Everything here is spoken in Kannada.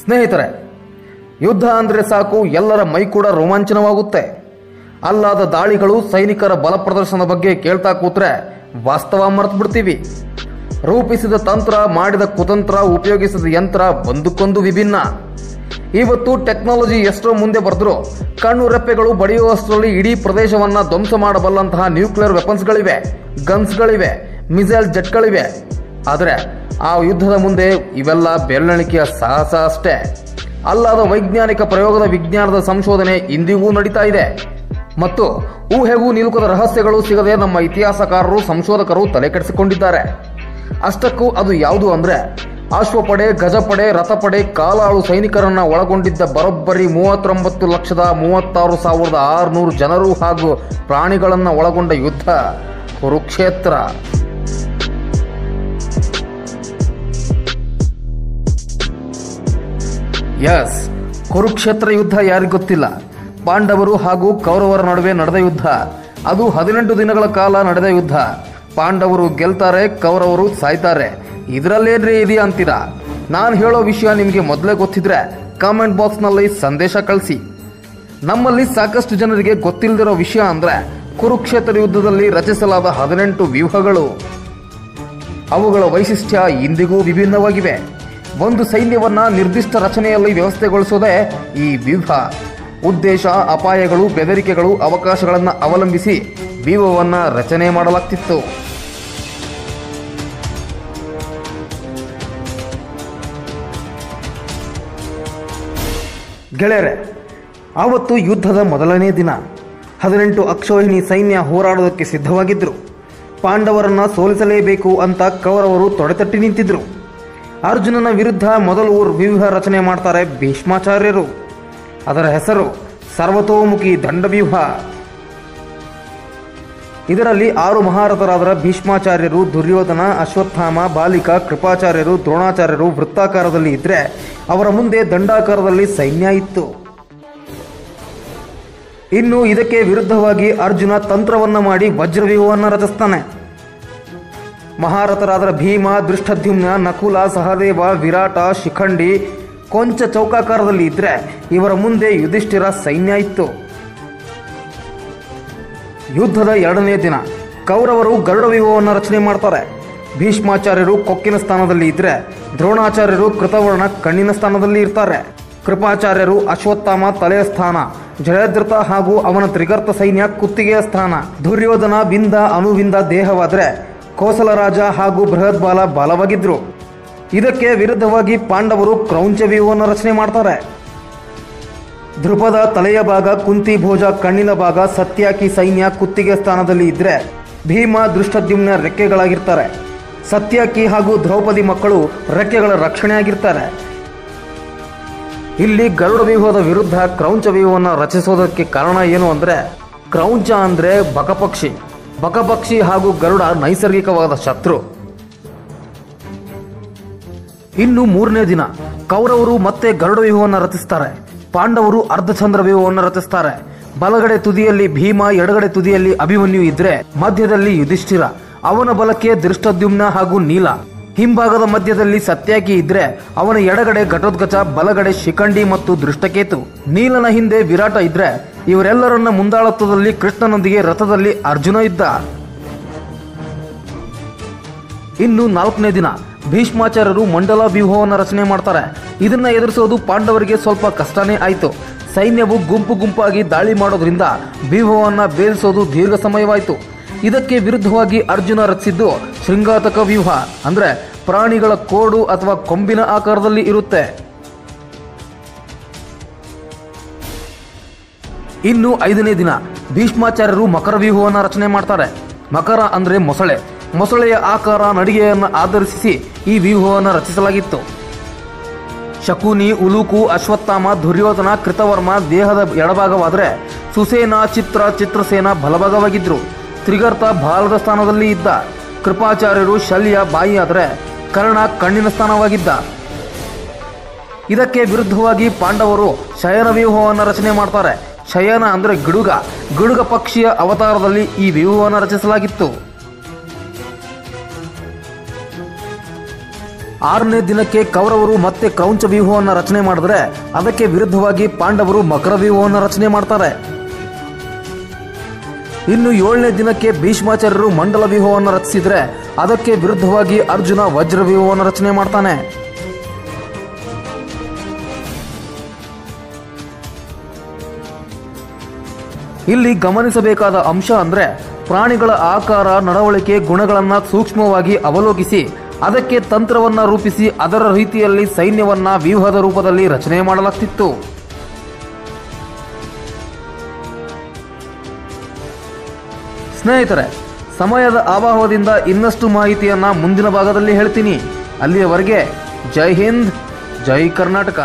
ಸ್ನೇಹಿತರೆ, ಯುದ್ಧ ಅಂದರೆ ಸಾಕು ಎಲ್ಲರ ಮೈ ಕೂಡ ರೋಮಾಂಚನವಾಗುತ್ತೆ. ಅಲ್ಲಾದ ದಾಳಿಗಳು, ಸೈನಿಕರ ಬಲ ಪ್ರದರ್ಶನದ ಬಗ್ಗೆ ಕೇಳ್ತಾ ಕೂತ್ರೆ ವಾಸ್ತವ ಮರೆತು ಬಿಡ್ತೀವಿ. ರೂಪಿಸಿದ ತಂತ್ರ, ಮಾಡಿದ ಕುತಂತ್ರ, ಉಪಯೋಗಿಸಿದ ಯಂತ್ರ ಒಂದಕ್ಕೊಂದು ವಿಭಿನ್ನ. ಇವತ್ತು ಟೆಕ್ನಾಲಜಿ ಎಷ್ಟೋ ಮುಂದೆ ಬರೆದ್ರು ಕಣ್ಣು ರೆಪ್ಪೆಗಳು ಬಡಿಯುವಷ್ಟರಲ್ಲಿ ಇಡೀ ಪ್ರದೇಶವನ್ನ ಧ್ವಂಸ ಮಾಡಬಲ್ಲಂತಹ ನ್ಯೂಕ್ಲಿಯರ್ ವೆಪನ್ಸ್ಗಳಿವೆ, ಗನ್ಸ್ಗಳಿವೆ, ಮಿಸೈಲ್ ಜೆಟ್ಗಳಿವೆ. ಆದರೆ ಆ ಯುದ್ಧದ ಮುಂದೆ ಇವೆಲ್ಲ ಬೆರಳೆಣಿಕೆಯ ಸಾಹಸ ಅಷ್ಟೇ. ಅಲ್ಲಾದ ವೈಜ್ಞಾನಿಕ ಪ್ರಯೋಗದ ವಿಜ್ಞಾನದ ಸಂಶೋಧನೆ ಇಂದಿಗೂ ನಡೀತಾ ಇದೆ ಮತ್ತು ಊಹೆಗೂ ನಿಲುಕದ ರಹಸ್ಯಗಳು ಸಿಗದೆ ನಮ್ಮ ಇತಿಹಾಸಕಾರರು, ಸಂಶೋಧಕರು ತಲೆ ಕೆಡಿಸಿಕೊಂಡಿದ್ದಾರೆ. ಅಷ್ಟಕ್ಕೂ ಅದು ಯಾವುದು ಅಂದ್ರೆ ಅಶ್ವಪಡೆ, ಗಜಪಡೆ, ರಥಪಡೆ, ಕಾಲಾಳು ಸೈನಿಕರನ್ನ ಒಳಗೊಂಡಿದ್ದ ಬರೋಬ್ಬರಿ 39,36,600 ಜನರು ಹಾಗೂ ಪ್ರಾಣಿಗಳನ್ನ ಒಳಗೊಂಡ ಯುದ್ಧ ಕುರುಕ್ಷೇತ್ರ. ಎಸ್, ಕುರುಕ್ಷೇತ್ರ ಯುದ್ಧ ಯಾರಿಗೂ ಗೊತ್ತಿಲ್ಲ. ಪಾಂಡವರು ಹಾಗೂ ಕೌರವರ ನಡುವೆ ನಡೆದ ಯುದ್ಧ. ಅದು 18 ದಿನಗಳ ಕಾಲ ನಡೆದ ಯುದ್ಧ. ಪಾಂಡವರು ಗೆಲ್ತಾರೆ, ಕೌರವರು ಸಾಯ್ತಾರೆ. ಇದರಲ್ಲೇನ್ರಿ ಇದೆಯಾ ಅಂತೀರಾ? ನಾನು ಹೇಳೋ ವಿಷಯ ನಿಮಗೆ ಮೊದಲೇ ಗೊತ್ತಿದ್ರೆ ಕಾಮೆಂಟ್ ಬಾಕ್ಸ್ನಲ್ಲಿ ಸಂದೇಶ ಕಳಿಸಿ. ನಮ್ಮಲ್ಲಿ ಸಾಕಷ್ಟು ಜನರಿಗೆ ಗೊತ್ತಿಲ್ಲದಿರೋ ವಿಷಯ ಅಂದ್ರೆ ಕುರುಕ್ಷೇತ್ರ ಯುದ್ಧದಲ್ಲಿ ರಚಿಸಲಾದ 18 ವ್ಯೂಹಗಳು. ಅವುಗಳ ವೈಶಿಷ್ಟ್ಯ ಇಂದಿಗೂ ವಿಭಿನ್ನವಾಗಿವೆ. ಒಂದು ಸೈನ್ಯವನ್ನ ನಿರ್ದಿಷ್ಟ ರಚನೆಯಲ್ಲಿ ವ್ಯವಸ್ಥೆಗೊಳಿಸೋದೇ ಈ ವ್ಯೂಹ. ಉದ್ದೇಶ, ಅಪಾಯಗಳು, ಬೆದರಿಕೆಗಳು, ಅವಕಾಶಗಳನ್ನು ಅವಲಂಬಿಸಿ ವ್ಯೂಹವನ್ನ ರಚನೆ ಮಾಡಲಾಗ್ತಿತ್ತು. ಗೆಳೆಯರೆ, ಆವತ್ತು ಯುದ್ಧದ ಮೊದಲನೇ ದಿನ 18 ಅಕ್ಷೋಹಿಣಿ ಸೈನ್ಯ ಹೋರಾಡೋದಕ್ಕೆ ಸಿದ್ಧವಾಗಿದ್ದರು. ಪಾಂಡವರನ್ನ ಸೋಲಿಸಲೇಬೇಕು ಅಂತ ಕೌರವರು ತೊಡೆತಟ್ಟಿ ನಿಂತಿದ್ರು. ಅರ್ಜುನನ ವಿರುದ್ಧ ಮೊದಲು ವ್ಯೂಹ ರಚನೆ ಮಾಡ್ತಾರೆ ಭೀಷ್ಮಾಚಾರ್ಯರು. ಅದರ ಹೆಸರು ಸರ್ವತೋಮುಖಿ ದಂಡವ್ಯೂಹ. ಇದರಲ್ಲಿ 6 ಮಹಾರಥರಾದ ಭೀಷ್ಮಾಚಾರ್ಯರು, ದುರ್ಯೋಧನ, ಅಶ್ವತ್ಥಾಮ, ಬಾಲಿಕ, ಕೃಪಾಚಾರ್ಯರು, ದ್ರೋಣಾಚಾರ್ಯರು ವೃತ್ತಾಕಾರದಲ್ಲಿ ಇದ್ರೆ ಅವರ ಮುಂದೆ ದಂಡಾಕಾರದಲ್ಲಿ ಸೈನ್ಯ ಇತ್ತು. ಇನ್ನು ಇದಕ್ಕೆ ವಿರುದ್ಧವಾಗಿ ಅರ್ಜುನ ತಂತ್ರವನ್ನ ಮಾಡಿ ವಜ್ರವ್ಯೂಹವನ್ನು ರಚಿಸ್ತಾನೆ. ಮಹಾರಥರಾದ ಭೀಮ, ದೃಷ್ಟದ್ಯುಮ್ನ, ನಕುಲ, ಸಹದೇವ, ವಿರಾಟ, ಶಿಖಂಡಿ ಕೊಂಚ ಚೌಕಾಕಾರದಲ್ಲಿ ಇದ್ರೆ ಇವರ ಮುಂದೆ ಯುಧಿಷ್ಠಿರ ಸೈನ್ಯ ಇತ್ತು. ಯುದ್ಧದ 2ನೇ ದಿನ ಕೌರವರು ಗರುಡ ವ್ಯೂಹವನ್ನು ರಚನೆ ಮಾಡ್ತಾರೆ. ಭೀಷ್ಮಾಚಾರ್ಯರು ಕೊಕ್ಕಿನ ಸ್ಥಾನದಲ್ಲಿ ಇದ್ರೆ ದ್ರೋಣಾಚಾರ್ಯರು ಕೃತವರ್ಣ ಕಣ್ಣಿನ ಸ್ಥಾನದಲ್ಲಿ ಇರ್ತಾರೆ. ಕೃಪಾಚಾರ್ಯರು ಅಶ್ವತ್ಥಾಮ ತಲೆಯ ಸ್ಥಾನ, ಜಯದ್ರಥ ಹಾಗೂ ಅವನ ತ್ರಿಗರ್ತ ಸೈನ್ಯ ಕುತ್ತಿಗೆಯ ಸ್ಥಾನ, ದುರ್ಯೋಧನ, ಬಿಂದ, ಅನುವಿಂದ ದೇಹವಾದರೆ ಕೋಸಲರಾಜ ಹಾಗೂ ಬೃಹದ್ಬಾಲ ಬಾಲವಾಗಿದ್ರು. ಇದಕ್ಕೆ ವಿರುದ್ಧವಾಗಿ ಪಾಂಡವರು ಕ್ರೌಂಚ ವ್ಯೂಹವನ್ನು ರಚನೆ ಮಾಡ್ತಾರೆ. ಧ್ರುಪದ ತಲೆಯ ಭಾಗ, ಕುಂತಿ ಭೋಜ ಕಣ್ಣಿನ ಭಾಗ, ಸತ್ಯಾಕಿ ಸೈನ್ಯ ಕುತ್ತಿಗೆ ಸ್ಥಾನದಲ್ಲಿ ಇದ್ರೆ ಭೀಮ, ದೃಷ್ಟದ್ಯುಮ್ನ ರೆಕ್ಕೆಗಳಾಗಿರ್ತಾರೆ. ಸತ್ಯಾಕಿ ಹಾಗೂ ದ್ರೌಪದಿ ಮಕ್ಕಳು ರೆಕ್ಕೆಗಳ ರಕ್ಷಣೆಯಾಗಿರ್ತಾರೆ. ಇಲ್ಲಿ ಗರುಡ ವ್ಯೂಹದ ವಿರುದ್ಧ ಕ್ರೌಂಚ ವ್ಯೂಹವನ್ನು ರಚಿಸೋದಕ್ಕೆ ಕಾರಣ ಏನು ಅಂದ್ರೆ ಕ್ರೌಂಚ ಅಂದ್ರೆ ಬಕಪಕ್ಷಿ. ಬಕಪಕ್ಷಿ ಹಾಗೂ ಗರುಡ ನೈಸರ್ಗಿಕವಾದ ಶತ್ರು. ಇನ್ನು 3ನೇ ದಿನ ಕೌರವರು ಮತ್ತೆ ಗರುಡ ವ್ಯೂಹವನ್ನು ರಚಿಸ್ತಾರೆ. ಪಾಂಡವರು ಅರ್ಧಚಂದ್ರ ವ್ಯೂಹವನ್ನು ರಚಿಸ್ತಾರೆ. ಬಲಗಡೆ ತುದಿಯಲ್ಲಿ ಭೀಮ, ಎಡಗಡೆ ತುದಿಯಲ್ಲಿ ಅಭಿಮನ್ಯು ಇದ್ರೆ ಮಧ್ಯದಲ್ಲಿ ಯುಧಿಷ್ಠಿರ, ಅವನ ಬಲಕ್ಕೆ ದೃಷ್ಟದ್ಯುಮ್ನ ಹಾಗೂ ನೀಲ. ಹಿಂಭಾಗದ ಮಧ್ಯದಲ್ಲಿ ಸತ್ಯಾಕಿ ಇದ್ರೆ ಅವನ ಎಡಗಡೆ ಘಟೋತ್ಕಚ, ಬಲಗಡೆ ಶಿಖಂಡಿ ಮತ್ತು ದೃಷ್ಟಕೇತು. ನೀಲನ ಹಿಂದೆ ವಿರಾಟ ಇದ್ರೆ ಇವರೆಲ್ಲರನ್ನ ಮುಂದಾಳತ್ವದಲ್ಲಿ ಕೃಷ್ಣನೊಂದಿಗೆ ರಥದಲ್ಲಿ ಅರ್ಜುನ ಇದ್ದ. ಇನ್ನು 4ನೇ ದಿನ ಭೀಷ್ಮಾಚಾರ್ಯರು ಮಂಡಲ ವ್ಯೂಹವನ್ನು ರಚನೆ ಮಾಡ್ತಾರೆ. ಇದನ್ನ ಎದುರಿಸೋದು ಪಾಂಡವರಿಗೆ ಸ್ವಲ್ಪ ಕಷ್ಟನೇ ಆಯಿತು. ಸೈನ್ಯವು ಗುಂಪು ಗುಂಪಾಗಿ ದಾಳಿ ಮಾಡೋದ್ರಿಂದ ವ್ಯೂಹವನ್ನು ಭೇದಿಸೋದು ದೀರ್ಘ ಸಮಯವಾಯಿತು. ಇದಕ್ಕೆ ವಿರುದ್ಧವಾಗಿ ಅರ್ಜುನ ರಚಿಸಿದ್ದು ಶೃಂಗಾತಕ ವ್ಯೂಹ, ಅಂದ್ರೆ ಪ್ರಾಣಿಗಳ ಕೋಡು ಅಥವಾ ಕೊಂಬಿನ ಆಕಾರದಲ್ಲಿ ಇರುತ್ತೆ. ಇನ್ನು 5ನೇ ದಿನ ಭೀಷ್ಮಾಚಾರ್ಯರು ಮಕರ ವ್ಯೂಹವನ್ನು ರಚನೆ ಮಾಡ್ತಾರೆ. ಮಕರ ಅಂದ್ರೆ ಮೊಸಳೆ. ಮೊಸಳೆಯ ಆಕಾರ, ನಡಿಗೆಯನ್ನು ಆಧರಿಸಿ ಈ ವ್ಯೂಹವನ್ನು ರಚಿಸಲಾಗಿತ್ತು. ಶಕುನಿ, ಉಲೂಕು, ಅಶ್ವತ್ಥಾಮ, ದುರ್ಯೋಧನ, ಕೃತವರ್ಮ ದೇಹದ ಎಡಭಾಗವಾದರೆ ಸುಸೇನ, ಚಿತ್ರಸೇನ ಬಲಭಾಗವಾಗಿದ್ರು. ತ್ರಿಗರ್ತ ಬಾಲದ ಸ್ಥಾನದಲ್ಲಿ ಇದ್ದ. ಕೃಪಾಚಾರ್ಯರು ಶಲ್ಯ ಬಾಯಿ ಆದರೆ ಕರ್ಣ ಕಣ್ಣಿನ ಸ್ಥಾನವಾಗಿದ್ದ. ಇದಕ್ಕೆ ವಿರುದ್ಧವಾಗಿ ಪಾಂಡವರು ಶಯನ ವ್ಯೂಹವನ್ನು ರಚನೆ ಮಾಡ್ತಾರೆ. ಶಯನ ಅಂದರೆ ಗಿಡುಗ ಪಕ್ಷಿಯ ಅವತಾರದಲ್ಲಿ ಈ ವ್ಯೂಹವನ್ನು ರಚಿಸಲಾಗಿತ್ತು. 6ನೇ ದಿನಕ್ಕೆ ಕೌರವರು ಮತ್ತೆ ಕ್ರೌಂಚ ವ್ಯೂಹವನ್ನು ರಚನೆ ಮಾಡಿದ್ರೆ ಅದಕ್ಕೆ ವಿರುದ್ಧವಾಗಿ ಪಾಂಡವರು ಮಕರ ವ್ಯೂಹವನ್ನು ರಚನೆ ಮಾಡ್ತಾರೆ. ಇನ್ನು 7ನೇ ದಿನಕ್ಕೆ ಭೀಷ್ಮಾಚಾರ್ಯರು ಮಂಡಲ ವ್ಯೂಹವನ್ನು ರಚಿಸಿದ್ರೆ ಅದಕ್ಕೆ ವಿರುದ್ಧವಾಗಿ ಅರ್ಜುನ ವಜ್ರ ವ್ಯೂಹವನ್ನು ರಚನೆ ಮಾಡ್ತಾನೆ. ಇಲ್ಲಿ ಗಮನಿಸಬೇಕಾದ ಅಂಶ ಅಂದ್ರೆ ಪ್ರಾಣಿಗಳ ಆಕಾರ, ನಡವಳಿಕೆ, ಗುಣಗಳನ್ನ ಸೂಕ್ಷ್ಮವಾಗಿ ಅವಲೋಕಿಸಿ ಅದಕ್ಕೆ ತಂತ್ರವನ್ನ ರೂಪಿಸಿ ಅದರ ರೀತಿಯಲ್ಲಿ ಸೈನ್ಯವನ್ನ ವ್ಯೂಹದ ರೂಪದಲ್ಲಿ ರಚನೆ ಮಾಡಲಾಗ್ತಿತ್ತು. ಸ್ನೇಹಿತರೆ, ಸಮಯದ ಅಭಾವದಿಂದ ಇನ್ನಷ್ಟು ಮಾಹಿತಿಯನ್ನ ಮುಂದಿನ ಭಾಗದಲ್ಲಿ ಹೇಳ್ತೀನಿ. ಅಲ್ಲಿಯವರೆಗೆ ಜೈ ಹಿಂದ್, ಜೈ ಕರ್ನಾಟಕ.